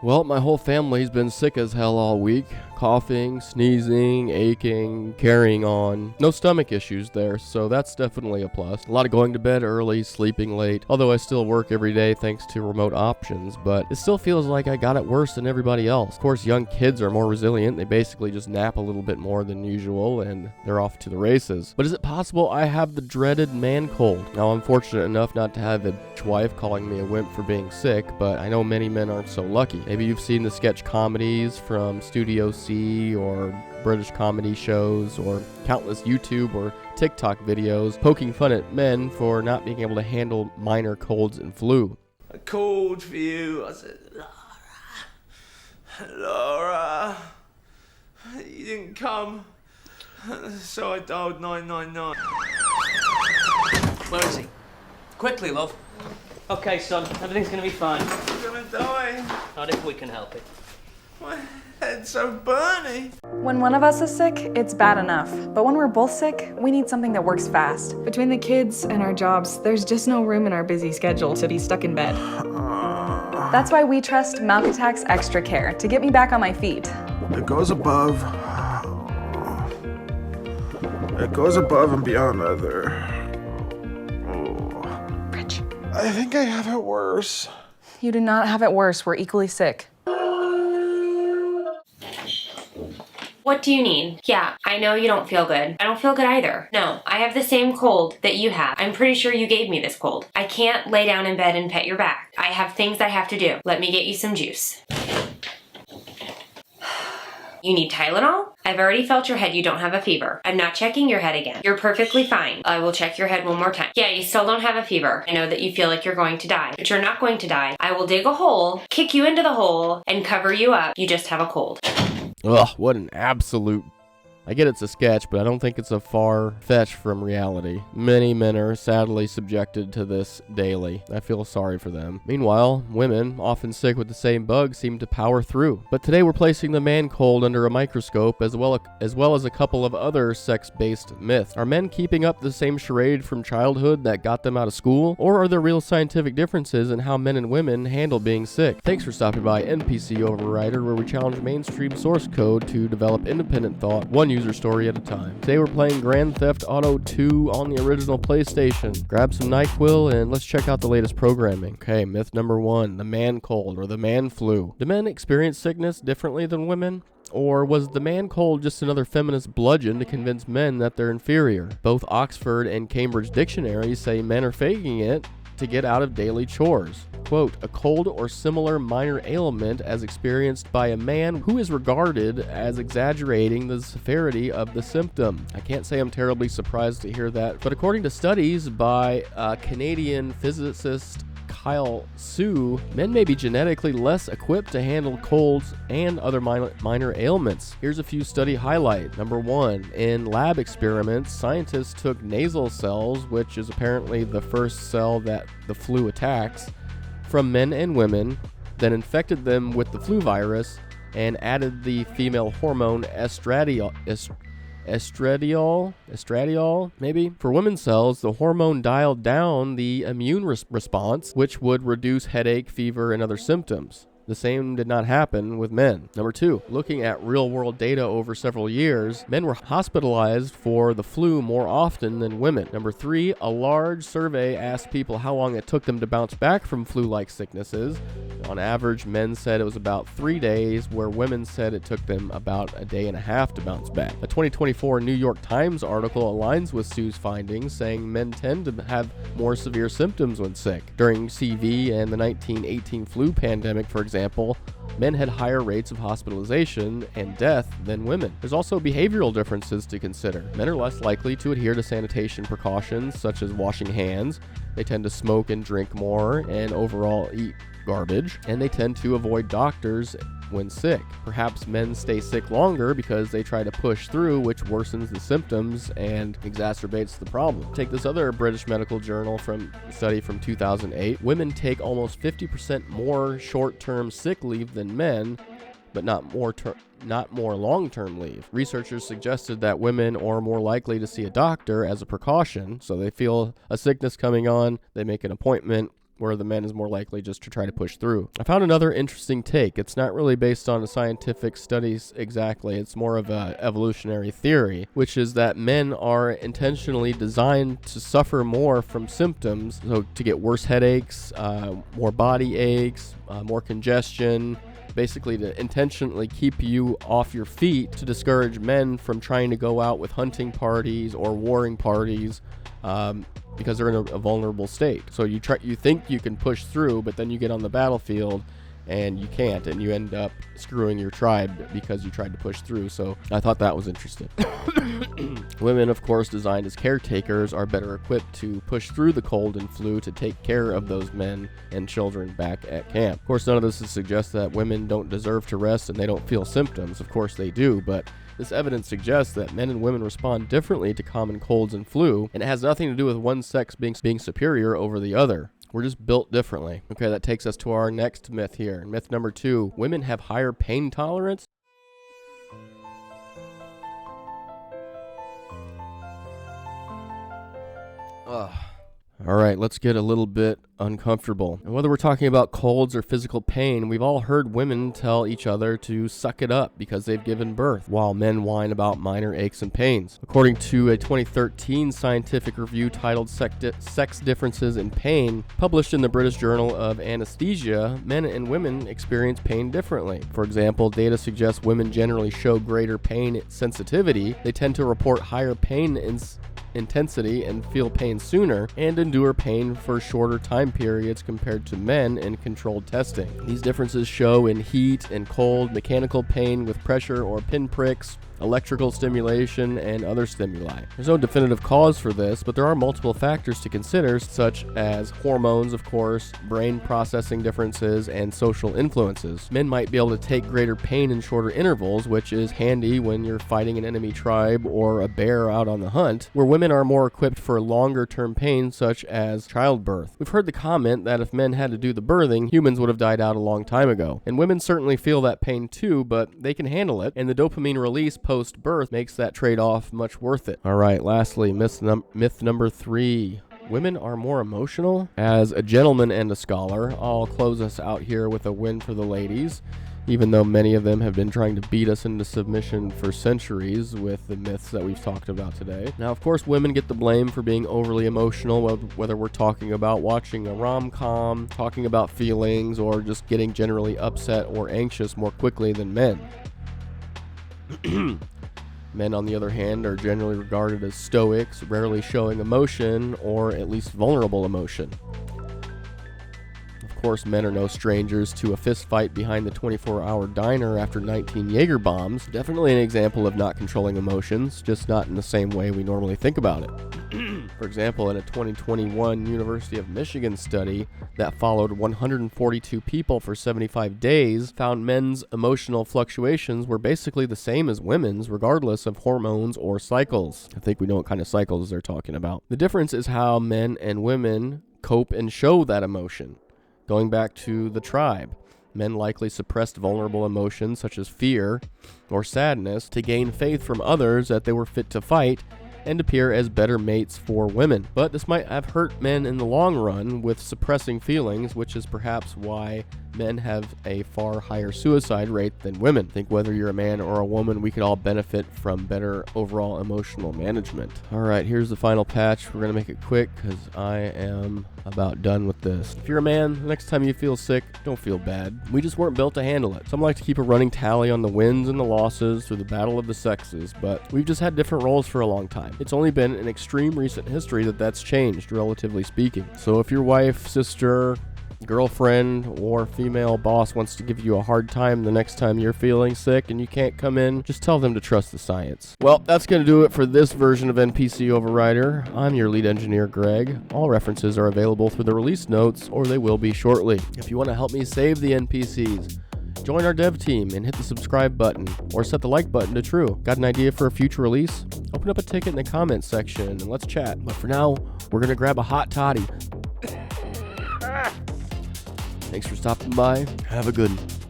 Well, my whole family's been sick as hell all week. Coughing, sneezing, aching, carrying on. No stomach issues there, so that's definitely a plus. A lot of going to bed early, sleeping late, although I still work every day thanks to remote options, but it still feels like I got it worse than everybody else. Of course, young kids are more resilient. They basically just nap a little bit more than usual, and they're off to the races. But is it possible I have the dreaded man cold? Now, I'm fortunate enough not to have a wife calling me a wimp for being sick, but I know many men aren't so lucky. Maybe you've seen the sketch comedies from Studio C or British comedy shows or countless YouTube or TikTok videos poking fun at men for not being able to handle minor colds and flu. I called for you. I said, Laura, you didn't come. So I dialed 999. Where is he? Quickly, love. Okay, son, everything's gonna be fine. I'm gonna die. Not if we can help it. My head's so burny. When one of us is sick, it's bad enough. But when we're both sick, we need something that works fast. Between the kids and our jobs, there's just no room in our busy schedule to be stuck in bed. That's why we trust Malkatac's Extra Care to get me back on my feet. It goes above and beyond other. Rich. I think I have it worse. You do not have it worse. We're equally sick. What do you need? Yeah, I know you don't feel good. I don't feel good either. No, I have the same cold that you have. I'm pretty sure you gave me this cold. I can't lay down in bed and pet your back. I have things I have to do. Let me get you some juice. You need Tylenol? I've already felt your head. You don't have a fever. I'm not checking your head again. You're perfectly fine. I will check your head one more time. Yeah, you still don't have a fever. I know that you feel like you're going to die, but you're not going to die. I will dig a hole, kick you into the hole, and cover you up. You just have a cold. Ugh, what an absolute... I get it's a sketch, but I don't think it's a far fetch from reality. Many men are sadly subjected to this daily. I feel sorry for them. Meanwhile, women, often sick with the same bug, seem to power through. But today we're placing the man cold under a microscope as well as a couple of other sex-based myths. Are men keeping up the same charade from childhood that got them out of school? Or are there real scientific differences in how men and women handle being sick? Thanks for stopping by NPC Overrider, where we challenge mainstream source code to develop independent thought, one user story at a time. Today we're playing Grand Theft Auto 2 on the original PlayStation. Grab some NyQuil and let's check out the latest programming. Okay, myth number 1, the man cold or the man flu. Do men experience sickness differently than women? Or was the man cold just another feminist bludgeon to convince men that they're inferior? Both Oxford and Cambridge dictionaries say men are faking it to get out of daily chores. Quote, a cold or similar minor ailment as experienced by a man who is regarded as exaggerating the severity of the symptom. I can't say I'm terribly surprised to hear that, but according to studies by Canadian physicist Kyle Sue, men may be genetically less equipped to handle colds and other minor ailments. Here's a few study highlights. Number 1, in lab experiments, scientists took nasal cells, which is apparently the first cell that the flu attacks, from men and women, then infected them with the flu virus and added the female hormone estradiol, maybe? For women's cells, the hormone dialed down the immune response, which would reduce headache, fever, and other symptoms. The same did not happen with men. Number 2, looking at real-world data over several years, men were hospitalized for the flu more often than women. Number 3, a large survey asked people how long it took them to bounce back from flu-like sicknesses. On average, men said it was about 3 days, where women said it took them about a day and a half to bounce back. A 2024 New York Times article aligns with Sue's findings, saying men tend to have more severe symptoms when sick. During CV and the 1918 flu pandemic, for example, men had higher rates of hospitalization and death than women. There's also behavioral differences to consider. Men are less likely to adhere to sanitation precautions, such as washing hands. They tend to smoke and drink more and overall eat garbage, and they tend to avoid doctors when sick. Perhaps men stay sick longer because they try to push through, which worsens the symptoms and exacerbates the problem. Take this other British medical journal study from 2008. Women take almost 50% more short-term sick leave than men, but not more long-term leave. Researchers suggested that women are more likely to see a doctor as a precaution, so they feel a sickness coming on, they make an appointment where the man is more likely just to try to push through. I found another interesting take. It's not really based on scientific studies exactly. It's more of a evolutionary theory, which is that men are intentionally designed to suffer more from symptoms, so to get worse headaches, more body aches, more congestion, basically to intentionally keep you off your feet to discourage men from trying to go out with hunting parties or warring parties, because they're in a vulnerable state. So you think you can push through, but then you get on the battlefield and you can't, and you end up screwing your tribe because you tried to push through. So I thought that was interesting. Women, of course, designed as caretakers, are better equipped to push through the cold and flu to take care of those men and children back at camp. Of course, none of this is to suggest that women don't deserve to rest and they don't feel symptoms. Of course they do, but this evidence suggests that men and women respond differently to common colds and flu, and it has nothing to do with one sex being superior over the other. We're just built differently. Okay, that takes us to our next myth here. Myth number 2, women have higher pain tolerance. All right, let's get a little bit uncomfortable. And whether we're talking about colds or physical pain, we've all heard women tell each other to suck it up because they've given birth, while men whine about minor aches and pains. According to a 2013 scientific review titled Sex Differences in Pain, published in the British Journal of Anesthesia, men and women experience pain differently. For example, data suggests women generally show greater pain sensitivity. They tend to report higher pain intensity and feel pain sooner, and endure pain for shorter time periods compared to men in controlled testing. These differences show in heat and cold, mechanical pain with pressure or pinpricks, electrical stimulation, and other stimuli. There's no definitive cause for this, but there are multiple factors to consider, such as hormones, of course, brain processing differences, and social influences. Men might be able to take greater pain in shorter intervals, which is handy when you're fighting an enemy tribe or a bear out on the hunt, where women are more equipped for longer-term pain, such as childbirth. We've heard the comment that if men had to do the birthing, humans would have died out a long time ago. And women certainly feel that pain too, but they can handle it, and the dopamine release post-birth makes that trade-off much worth it. All right, lastly, myth number 3. Women are more emotional. As a gentleman and a scholar, I'll close us out here with a win for the ladies, even though many of them have been trying to beat us into submission for centuries with the myths that we've talked about today. Now, of course, women get the blame for being overly emotional, whether we're talking about watching a rom-com, talking about feelings, or just getting generally upset or anxious more quickly than men. Men, on the other hand, are generally regarded as stoics, rarely showing emotion, or at least vulnerable emotion. Of course, men are no strangers to a fist fight behind the 24-hour diner after 19 Jaeger bombs. Definitely an example of not controlling emotions, just not in the same way we normally think about it. For example, in a 2021 University of Michigan study that followed 142 people for 75 days, found men's emotional fluctuations were basically the same as women's, regardless of hormones or cycles. I think we know what kind of cycles they're talking about. The difference is how men and women cope and show that emotion. Going back to the tribe, men likely suppressed vulnerable emotions such as fear or sadness to gain faith from others that they were fit to fight and appear as better mates for women. But this might have hurt men in the long run with suppressing feelings, which is perhaps why men have a far higher suicide rate than women. I think whether you're a man or a woman, we could all benefit from better overall emotional management. All right, here's the final patch. We're gonna make it quick because I am about done with this. If you're a man, the next time you feel sick, don't feel bad. We just weren't built to handle it. Some like to keep a running tally on the wins and the losses through the battle of the sexes, but we've just had different roles for a long time. It's only been in extreme recent history that's changed, relatively speaking. So if your wife, sister, girlfriend, or female boss wants to give you a hard time the next time you're feeling sick and you can't come in, just tell them to trust the science. Well, that's going to do it for this version of NPC Overrider. I'm your lead engineer, Greg. All references are available through the release notes, or they will be shortly. If you want to help me save the NPCs, join our dev team and hit the subscribe button, or set the like button to true. Got an idea for a future release? Open up a ticket in the comments section and let's chat. But for now, we're going to grab a hot toddy. Thanks for stopping by. Have a good one.